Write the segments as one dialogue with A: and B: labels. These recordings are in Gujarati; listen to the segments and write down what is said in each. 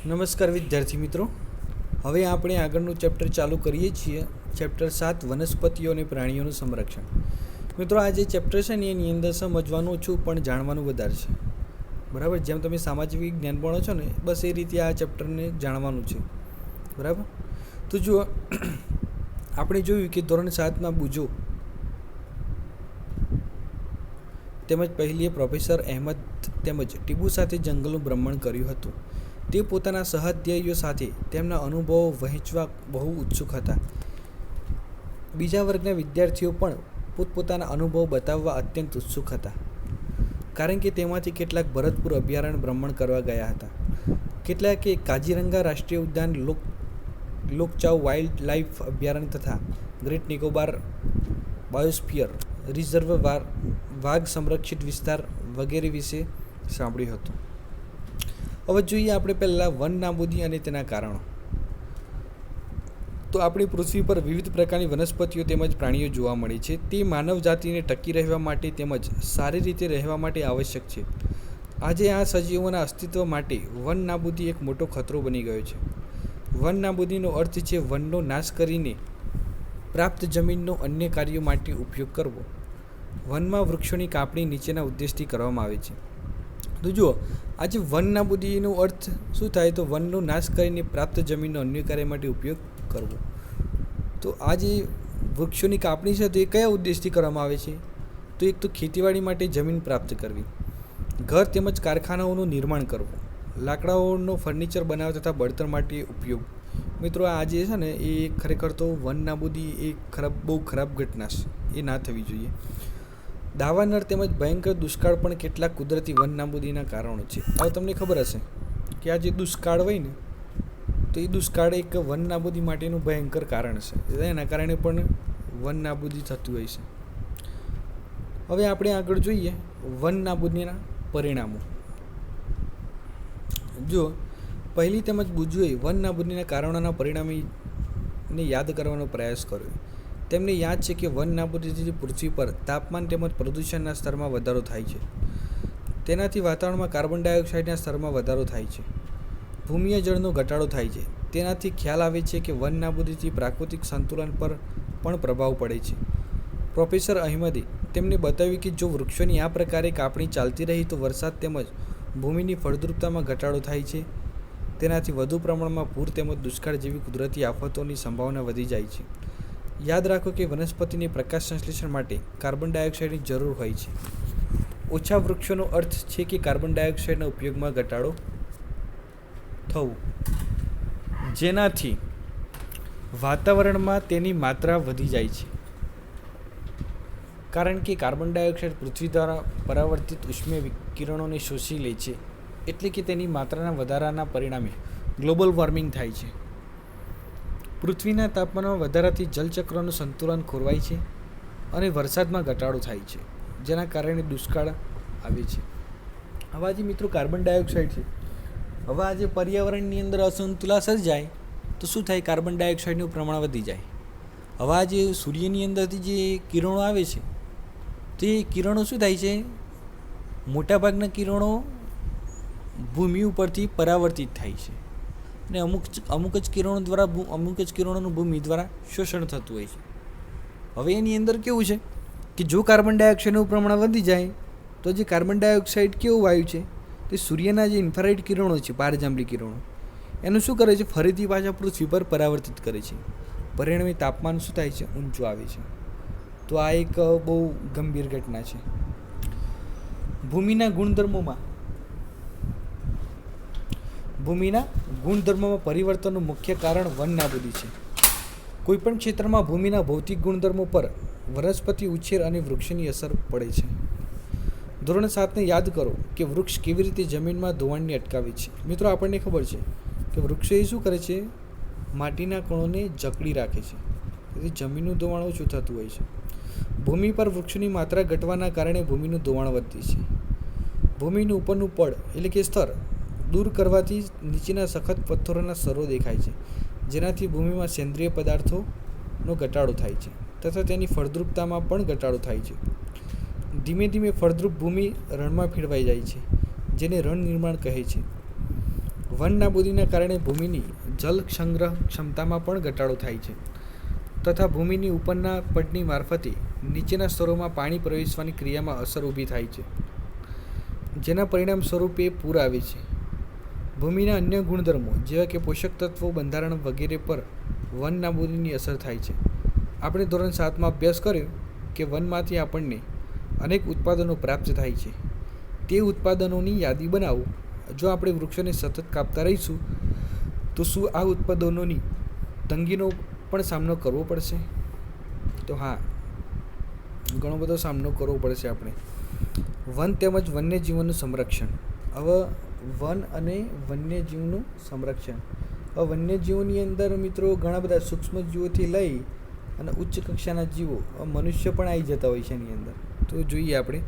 A: નમસ્કાર વિદ્યાર્થી મિત્રો, હવે આપણે આગળનું ચેપ્ટર ચાલુ કરીએ છીએ. ચેપ્ટર 7 વનસ્પતિઓ અને પ્રાણીઓનું સંરક્ષણ. મિત્રો, આ જે ચેપ્ટર છે ને એની અંદર સમજવાનું ઓછું પણ જાણવાનું વધારે છે. બરાબર, જેમ તમે સામાજિક વિજ્ઞાન ભણો છો ને બસ એ રીતે આ ચેપ્ટરને જાણવાનું છે. બરાબર, તો જુઓ, આપણે જોયું કે ધોરણ 7માં બુજો તેમજ પહેલીએ પ્રોફેસર અહેમદ તેમજ ટીપુ સાથે જંગલનું ભ્રમણ કર્યું હતું. તે પોતાના સહાધ્યાયીઓ સાથે તેમના અનુભવો વહેંચવા બહુ ઉત્સુક હતા. બીજા વર્ગના વિદ્યાર્થીઓ પણ પોતપોતાના અનુભવો બતાવવા અત્યંત ઉત્સુક હતા, કારણ કે તેમાંથી કેટલાક ભરતપુર અભયારણ્ય ભ્રમણ કરવા ગયા હતા. કેટલાકે કાજીરંગા રાષ્ટ્રીય ઉદ્યાન, લોકચાવ વાઇલ્ડ લાઇફ અભયારણ્ય તથા ગ્રેટ નિકોબાર બાયોસ્ફિયર રિઝર્વ વાઘ સંરક્ષિત વિસ્તાર વગેરે વિશે સાંભળ્યું હતું. હવે જોઈએ આપણે પહેલાં વન નાબૂદી અને તેના કારણો. તો આપણી પૃથ્વી પર વિવિધ પ્રકારની વનસ્પતિઓ તેમજ પ્રાણીઓ જોવા મળે છે. તે માનવ જાતિને ટકી રહેવા માટે તેમજ સારી રીતે રહેવા માટે આવશ્યક છે. આજે આ સજીવોના અસ્તિત્વ માટે વન નાબૂદી એક મોટો ખતરો બની ગયો છે. વન નાબૂદીનો અર્થ છે વનનો નાશ કરીને પ્રાપ્ત જમીનનો અન્ય કાર્યો માટે ઉપયોગ કરવો. વનમાં વૃક્ષોની કાપણી નીચેના ઉદ્દેશથી કરવામાં આવે છે. તો જુઓ, આજે વન નાબૂદીનો અર્થ શું થાય? તો વનનો નાશ કરીને પ્રાપ્ત જમીનનો અન્ય કાર્ય માટે ઉપયોગ કરવો. તો આ જે વૃક્ષોની કાપણી છે તો એ કયા ઉદ્દેશથી કરવામાં આવે છે? તો એક તો ખેતીવાડી માટે જમીન પ્રાપ્ત કરવી, ઘર તેમજ કારખાનાઓનું નિર્માણ કરવું, લાકડાઓનો ફર્નિચર બનાવવા તથા બળતણ માટે ઉપયોગ. મિત્રો, આ જે છે ને એ ખરેખર તો વન નાબૂદી એ બહુ ખરાબ ઘટના છે, એ ના થવી જોઈએ. દાવાનળ તેમજ ભયંકર દુષ્કાળ પણ કેટલાક કુદરતી વન નાબૂદીના કારણો છે. હવે તમને ખબર હશે કે આ જે દુષ્કાળ હોય ને તો એ દુષ્કાળ એક વન નાબૂદી માટેનું ભયંકર કારણ છે. એના કારણે પણ વન નાબૂદી થતું હોય છે. હવે આપણે આગળ જોઈએ વન નાબૂદીના પરિણામો. જો પહેલી તેમજ બુજુએ વન નાબૂદીના કારણોના પરિણામને યાદ કરવાનો પ્રયાસ કર્યો. તેમને યાદ છે કે વન નાબૂદીથી પૃથ્વી પર તાપમાન તેમજ પ્રદૂષણના સ્તરમાં વધારો થાય છે. તેનાથી વાતાવરણમાં કાર્બન ડાયોક્સાઇડના સ્તરમાં વધારો થાય છે. ભૂમિય જળનો ઘટાડો થાય છે. તેનાથી ખ્યાલ આવે છે કે વન નાબૂદીથી પ્રાકૃતિક સંતુલન પર પણ પ્રભાવ પડે છે. પ્રોફેસર અહેમદે તેમને બતાવ્યું કે જો વૃક્ષોની આ પ્રકારે કાપણી ચાલતી રહી તો વરસાદ તેમજ ભૂમિની ફળદ્રુપતામાં ઘટાડો થાય છે. તેનાથી વધુ પ્રમાણમાં પૂર તેમજ દુષ્કાળ જેવી કુદરતી આફતોની સંભાવના વધી જાય છે. યાદ રાખો કે વનસ્પતિને પ્રકાશ સંશ્લેષણ માટે કાર્બન ડાયોક્સાઇડની જરૂર હોય છે. ઓછા વૃક્ષોનો અર્થ છે કે કાર્બન ડાયોક્સાઇડના ઉપયોગમાં ઘટાડો થવું, જેનાથી વાતાવરણમાં તેની માત્રા વધી જાય છે. કારણ કે કાર્બન ડાયોક્સાઇડ પૃથ્વી દ્વારા પરાવર્તિત ઉષ્મીય વિકિરણોને શોષી લે છે, એટલે કે તેની માત્રાના વધારાના પરિણામે ગ્લોબલ વોર્મિંગ થાય છે. પૃથ્વીના તાપમાનમાં વધારાથી જલચક્રનું સંતુલન ખોરવાય છે અને વરસાદમાં ઘટાડો થાય છે, જેના કારણે દુષ્કાળ આવે છે. હવે આજે મિત્રો કાર્બન ડાયોક્સાઇડ છે. હવે આજે પર્યાવરણની અંદર અસંતુલન સર્જાય તો શું થાય? કાર્બન ડાયોક્સાઇડનું પ્રમાણ વધી જાય. હવે આજે સૂર્યની અંદરથી જે કિરણો આવે છે તે કિરણો શું થાય છે? મોટાભાગના કિરણો ભૂમિ ઉપરથી પરાવર્તિત થાય છે અને અમુક જ કિરણોનું ભૂમિ દ્વારા શોષણ થતું હોય છે. હવે એની અંદર કેવું છે કે જો કાર્બન ડાયોક્સાઇડનું પ્રમાણ વધી જાય તો જે કાર્બન ડાયોક્સાઇડ કેવું વાયુ છે તે સૂર્યના જે ઇન્ફ્રારેડ કિરણો છે, પારજાંબી કિરણો, એનું શું કરે છે? ફરીથી પાછા પૃથ્વી પર પરાવર્તિત કરે છે. પરિણામે તાપમાન શું થાય છે? ઊંચું આવે છે. તો આ એક બહુ ગંભીર ઘટના છે. ભૂમિના ગુણધર્મોમાં પરિવર્તનનું મુખ્ય કારણ વન નાબૂદી છે. કોઈપણ ક્ષેત્રમાં ભૂમિના ભૌતિક ગુણધર્મો પર વનસ્પતિ ઉછેર અને વૃક્ષની અસર પડે છે. ધોરણ 7ને યાદ કરો કે વૃક્ષ કેવી રીતે જમીનમાં ધોવાણને અટકાવે છે. મિત્રો, આપણને ખબર છે કે વૃક્ષો એ શું કરે છે? માટીના કણોને જકડી રાખે છે, તેથી જમીનનું ધોવાણ ઓછું થતું હોય છે. ભૂમિ પર વૃક્ષોની માત્રા ઘટવાના કારણે ભૂમિનું ધોવાણ વધે છે. ભૂમિનું ઉપરનું પડ એટલે કે સ્તર દૂર કરવાથી નીચેના સખત પથ્થરોના સ્તરો દેખાય છે, જેનાથી ભૂમિમાં સેન્દ્રિય પદાર્થોનો ઘટાડો થાય છે તથા તેની ફળદ્રુપતામાં પણ ઘટાડો થાય છે. ધીમે ધીમે ફળદ્રુપ ભૂમિ રણમાં ફેરવાઈ જાય છે, જેને રણ નિર્માણ કહે છે. વન નાબૂદીના કારણે ભૂમિની જલ સંગ્રહ ક્ષમતામાં પણ ઘટાડો થાય છે તથા ભૂમિની ઉપરના પડની મારફતે નીચેના સ્તરોમાં પાણી પ્રવેશવાની ક્રિયામાં અસર ઊભી થાય છે, જેના પરિણામ સ્વરૂપે પૂર આવે છે. ભૂમિના અન્ય ગુણધર્મો જેવા કે પોષક તત્વો, બંધારણ વગેરે પર વન નાબૂદીની અસર થાય છે. આપણે ધોરણ 7માં અભ્યાસ કર્યો કે વનમાંથી આપણને અનેક ઉત્પાદનો પ્રાપ્ત થાય છે. તે ઉત્પાદનોની યાદી બનાવો. જો આપણે વૃક્ષોને સતત કાપતા રહીશું તો શું આ ઉત્પાદનોની તંગીનો પણ સામનો કરવો પડશે? તો હા, ઘણો બધો સામનો કરવો પડશે આપણે. વન તેમજ વન્યજીવનનું સંરક્ષણ. હવે વન અને વન્યજીવનું સંરક્ષણ. હવે વન્યજીવોની અંદર મિત્રો ઘણા બધા સૂક્ષ્મ જીવોથી લઈ અને ઉચ્ચ કક્ષાના જીવો, મનુષ્ય પણ આવી જતા હોય છે એની અંદર. તો જોઈએ આપણે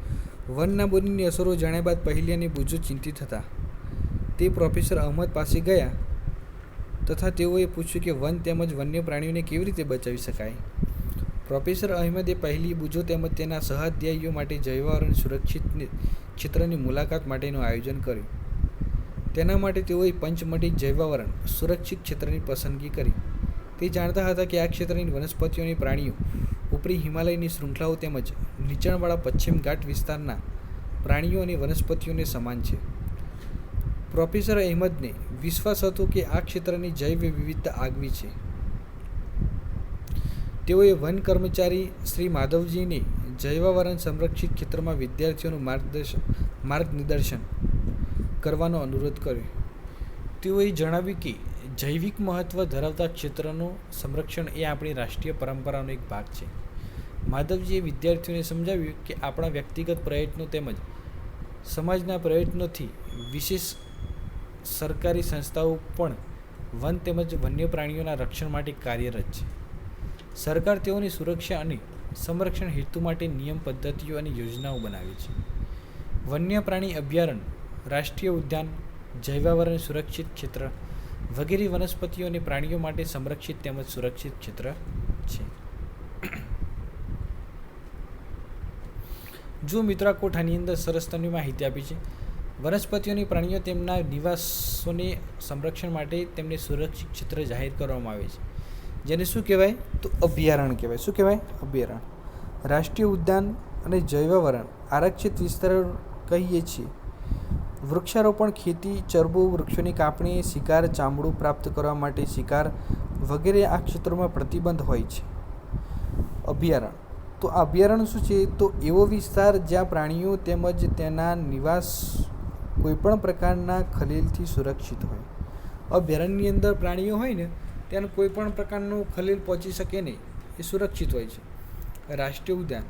A: વન નાબૂદીની અસરો જાણ્યા બાદ પહેલી અને બુજો ચિંતિત હતા. તે પ્રોફેસર અહમદ પાસે ગયા તથા તેઓએ પૂછ્યું કે વન તેમજ વન્ય પ્રાણીઓને કેવી રીતે બચાવી શકાય. પ્રોફેસર અહમદે પહેલી બુજો તેમજ તેના સહાધ્યાયીઓ માટે જૈવાવરણ સુરક્ષિત ક્ષેત્રની મુલાકાત માટેનું આયોજન કર્યું. તેના માટે તેઓએ પંચમઢી જૈવાવરણ સુરક્ષિત ક્ષેત્રની પસંદગી કરી. તે જાણતા હતા કે આ ક્ષેત્રની વનસ્પતિઓ અને પ્રાણીઓ ઉપરી હિમાલયની શૃંખલાઓ તેમજ નીચાણવાળા પશ્ચિમ ઘાટ વિસ્તારના પ્રાણીઓ અને વનસ્પતિઓને સમાન છે. પ્રોફેસર અહેમદને વિશ્વાસ હતો કે આ ક્ષેત્રની જૈવ વિવિધતા આગવી છે. તેઓએ વન કર્મચારી શ્રી માધવજીને જૈવાવરણ સંરક્ષિત ક્ષેત્રમાં વિદ્યાર્થીઓનું માર્ગનિર્દેશન કરવાનો અનુરોધ કર્યો. તેઓએ જણાવ્યું કે જૈવિક મહત્વ ધરાવતા ક્ષેત્રનું સંરક્ષણ એ આપણી રાષ્ટ્રીય પરંપરાનો એક ભાગ છે. માધવજીએ વિદ્યાર્થીઓને સમજાવ્યું કે આપણા વ્યક્તિગત પ્રયત્નો તેમજ સમાજના પ્રયત્નોથી વિશેષ સરકારી સંસ્થાઓ પણ વન તેમજ વન્ય પ્રાણીઓના રક્ષણ માટે કાર્યરત છે. સરકાર તેઓની સુરક્ષા અને સંરક્ષણ હેતુ માટે નિયમ, પદ્ધતિઓ અને યોજનાઓ બનાવે છે. વન્ય પ્રાણી અભયારણ્ય, રાષ્ટ્રીય ઉદ્યાન, જૈવાવરણ સુરક્ષિત ક્ષેત્ર વગેરે વનસ્પતિઓ અને પ્રાણીઓ માટે સંરક્ષિત તેમજ સુરક્ષિત ક્ષેત્ર છે. જો મિત્રો આ કોઠાની અંદર સરસ તમને માહિતી આપી છે. વનસ્પતિઓ અને પ્રાણીઓ તેમના નિવાસોને સંરક્ષણ માટે તેમને સુરક્ષિત ક્ષેત્ર જાહેર કરવામાં આવે છે, જેને શું કહેવાય? તો અભયારણ્ય કહેવાય. શું કહેવાય? અભયારણ્ય. રાષ્ટ્રીય ઉદ્યાન અને જૈવાવરણ આરક્ષિત વિસ્તાર કહીએ છીએ. વૃક્ષારોપણ, ખેતી, ચરબો, વૃક્ષોની કાપણી, શિકાર, ચામડું પ્રાપ્ત કરવા માટે શિકાર વગેરે આ ક્ષેત્રોમાં પ્રતિબંધ હોય છે. અભયારણ્ય. તો આ અભયારણ્ય શું છે? તો એવો વિસ્તાર જ્યાં પ્રાણીઓ તેમજ તેના નિવાસ કોઈપણ પ્રકારના ખલેલથી સુરક્ષિત હોય. અભયારણ્યની અંદર પ્રાણીઓ હોય ને ત્યાં કોઈ પણ પ્રકારનું ખલેલ પહોંચી શકે નહીં, એ સુરક્ષિત હોય છે. રાષ્ટ્રીય ઉદ્યાન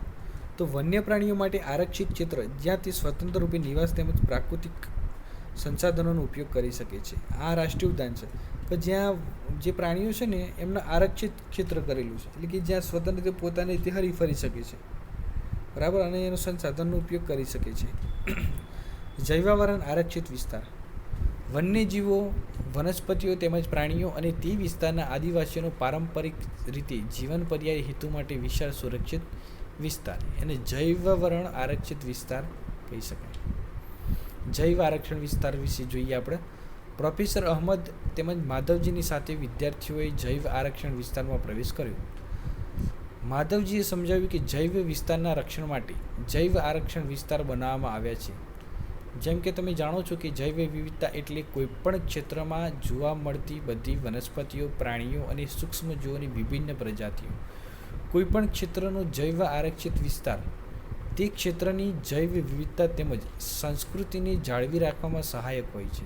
A: તો વન્ય પ્રાણીઓ માટે આરક્ષિત ક્ષેત્ર જ્યાં તે સ્વતંત્ર રૂપે નિવાસ તેમજ પ્રાકૃતિક સંસાધનોનો ઉપયોગ કરી શકે છે. આ રાષ્ટ્રીય ઉદ્યાન છે કે જ્યાં જે પ્રાણીઓ છે ને એમના આરક્ષિત ક્ષેત્ર કરેલું છે, એટલે કે જ્યાં સ્વતંત્ર રીતે પોતાની રીતે હરીફરી શકે છે, બરાબર, અને એનો સંસાધનનો ઉપયોગ કરી શકે છે. જૈવાવરણ આરક્ષિત વિસ્તાર વન્યજીવો, વનસ્પતિઓ તેમજ પ્રાણીઓ અને તે વિસ્તારના આદિવાસીઓનો પારંપરિક રીતે જીવન પર્યાય હેતુ માટે વિશાળ સુરક્ષિત વિસ્તાર એને જૈવાવરણ આરક્ષિત વિસ્તાર કહી શકાય. જૈવ આરક્ષણ વિસ્તાર વિશે જોઈએ આપણે. પ્રોફેસર અહમદ તેમજ માધવજીની સાથે વિદ્યાર્થીઓએ જૈવ આરક્ષણ વિસ્તારમાં પ્રવેશ કર્યો. માધવજીએ સમજાવ્યું કે જૈવ વિસ્તારના રક્ષણ માટે જૈવ આરક્ષણ વિસ્તાર બનાવવામાં આવ્યા છે. જેમ કે તમે જાણો છો કે જૈવ વિવિધતા એટલે કોઈપણ ક્ષેત્રમાં જોવા મળતી બધી વનસ્પતિઓ, પ્રાણીઓ અને સૂક્ષ્મજીવોની વિભિન્ન પ્રજાતિઓ. કોઈપણ ક્ષેત્રનો જૈવ આરક્ષિત વિસ્તાર તે ક્ષેત્રની જૈવ વિવિધતા તેમજ સંસ્કૃતિને જાળવી રાખવામાં સહાયક હોય છે.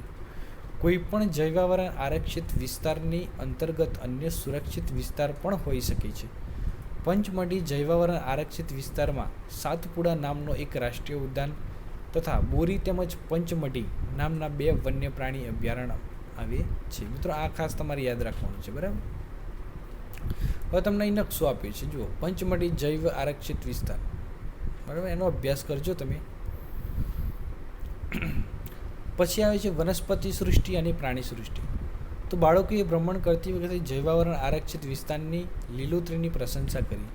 A: કોઈપણ જૈવાવરણ આરક્ષિત વિસ્તારની અંતર્ગત અન્ય સુરક્ષિત વિસ્તાર પણ હોઈ શકે છે. પંચમઢી જૈવાવરણ આરક્ષિત વિસ્તારમાં સાતપુડા નામનો એક રાષ્ટ્રીય ઉદ્યાન તથા બોરી તેમજ પંચમઢી નામના 2 વન્ય પ્રાણી અભયારણ્ય આવે છે. મિત્રો આ ખાસ તમારે યાદ રાખવાનું છે, બરાબર. હવે તમને અહીં નકશો આપ્યો છે, જુઓ, પંચમઢી જૈવ આરક્ષિત વિસ્તાર, બરાબર, એનો અભ્યાસ કરજો તમે. પછી આવે છે વનસ્પતિ સૃષ્ટિ અને પ્રાણી સૃષ્ટિ. તો બાળકોએ ભ્રમણ કરતી વખતે જૈવાવરણ આરક્ષિત વિસ્તારની લીલોતરીની પ્રશંસા કરી.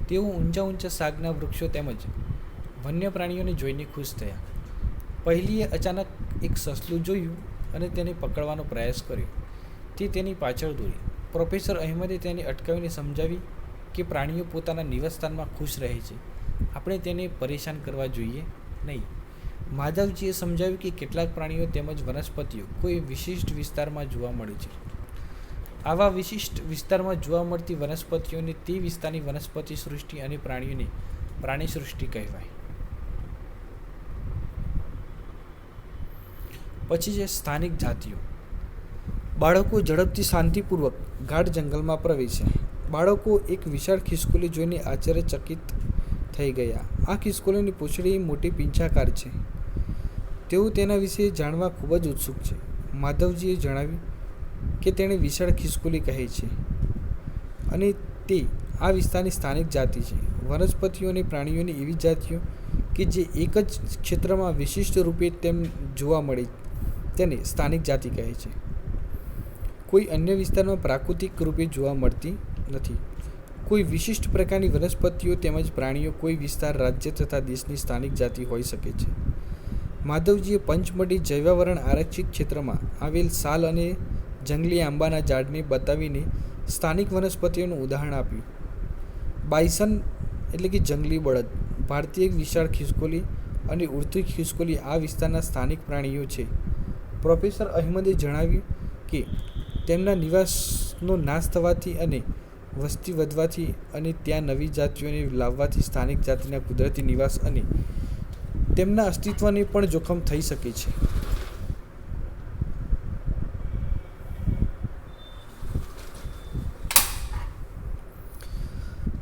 A: તેઓ ઊંચા શાકના વૃક્ષો તેમજ વન્ય પ્રાણીઓને જોઈને ખુશ થયા. પહેલીએ અચાનક એક સસલું જોયું અને તેને પકડવાનો પ્રયાસ કર્યો. તે તેની પાછળ દોડી. પ્રોફેસર અહેમદે તેને અટકાવીને સમજાવી કે પ્રાણીઓ પોતાના નિવાસસ્થાનમાં ખુશ રહે છે. આપણે તેને પરેશાન કરવા જોઈએ નહીં. માધવજીએ સમજાવ્યું કે કેટલાક પ્રાણીઓ તેમજ વનસ્પતિઓ કોઈ વિશિષ્ટ વિસ્તારમાં જોવા મળે છે. આવા વિશિષ્ટ વિસ્તારમાં જોવા મળતી વનસ્પતિઓને તે વિસ્તારની વનસ્પતિ સૃષ્ટિ અને પ્રાણીઓને પ્રાણી સૃષ્ટિ કહેવાય. પછી છે સ્થાનિક જાતિઓ. બાળકો ઝડપથી શાંતિપૂર્વક ગાઢ જંગલમાં પ્રવેશ્યા. બાળકો એક વિશાળ ખિસકોલી જોઈને આશ્ચર્યચકિત થઈ ગયા. આ ખિસકોલીની પૂંછડી મોટી પીંછાકાર છે. તેઓ તેના વિશે જાણવા ખૂબ જ ઉત્સુક છે. માધવજીએ જણાવ્યું કે તેણે વિશાળ ખિસકોલી કહે છે અને તે આ વિસ્તારની સ્થાનિક જાતિ છે. વનસ્પતિઓ અને પ્રાણીઓની એવી જાતિઓ કે જે એક જ ક્ષેત્રમાં વિશિષ્ટ રૂપે તેમ જોવા મળે તેને સ્થાનિક જાતિ કહે છે. કોઈ અન્ય વિસ્તારમાં પ્રાકૃતિક રૂપે જોવા મળતી નથી. કોઈ વિશિષ્ટ પ્રકારની વનસ્પતિઓ તેમજ પ્રાણીઓ કોઈ વિસ્તાર, રાજ્ય તથા દેશની સ્થાનિક જાતિ હોઈ શકે છે. માધવજીએ પંચમઢી જૈવાવરણ આરક્ષિત ક્ષેત્રમાં આવેલ સાલ અને જંગલી આંબાના ઝાડને બતાવીને સ્થાનિક વનસ્પતિઓનું ઉદાહરણ આપ્યું. બાયસન એટલે કે જંગલી બળદ, ભારતીય વિશાળ ખિસકોલી અને ઉડતી ખિસકોલી આ વિસ્તારના સ્થાનિક પ્રાણીઓ છે. પ્રોફેસર અહેમદે જણાવ્યું કે તેમના નિવાસનો નાશ થવાથી અને વસ્તી વધવાથી અને ત્યાં નવી જાતિઓને લાવવાથી સ્થાનિક જાતિના કુદરતી નિવાસ અને તેમના અસ્તિત્વને પણ જોખમ થઈ શકે છે.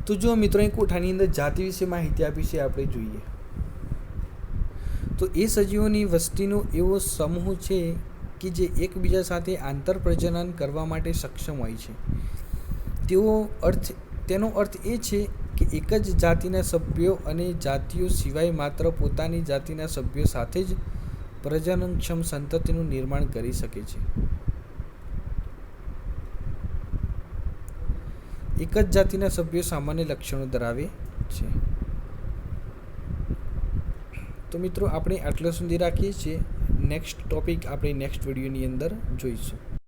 A: તો જો મિત્રો એ કોઠાની અંદર જાતિ વિશે માહિતી આપી છે આપણે જોઈએ તો એ સજીવોની વસ્તીનો એવો સમૂહ છે કે જે એકબીજા સાથે આંતરપ્રજનન કરવા માટે સક્ષમ હોય છે. તેનો અર્થ એ છે કે એક જ જાતિના સભ્યો અને જાતિઓ સિવાય માત્ર પોતાની જાતિના સભ્યો સાથે જ પ્રજનનક્ષમ સંતતિનું નિર્માણ કરી શકે છે. એક જ જાતિના સભ્યો સામાન્ય લક્ષણો ધરાવે છે. તો મિત્રો આપણે આટલા સુધી રાખીએ છીએ. નેક્સ્ટ ટોપિક આપણે નેક્સ્ટ વિડીયોની અંદર જોઈશું.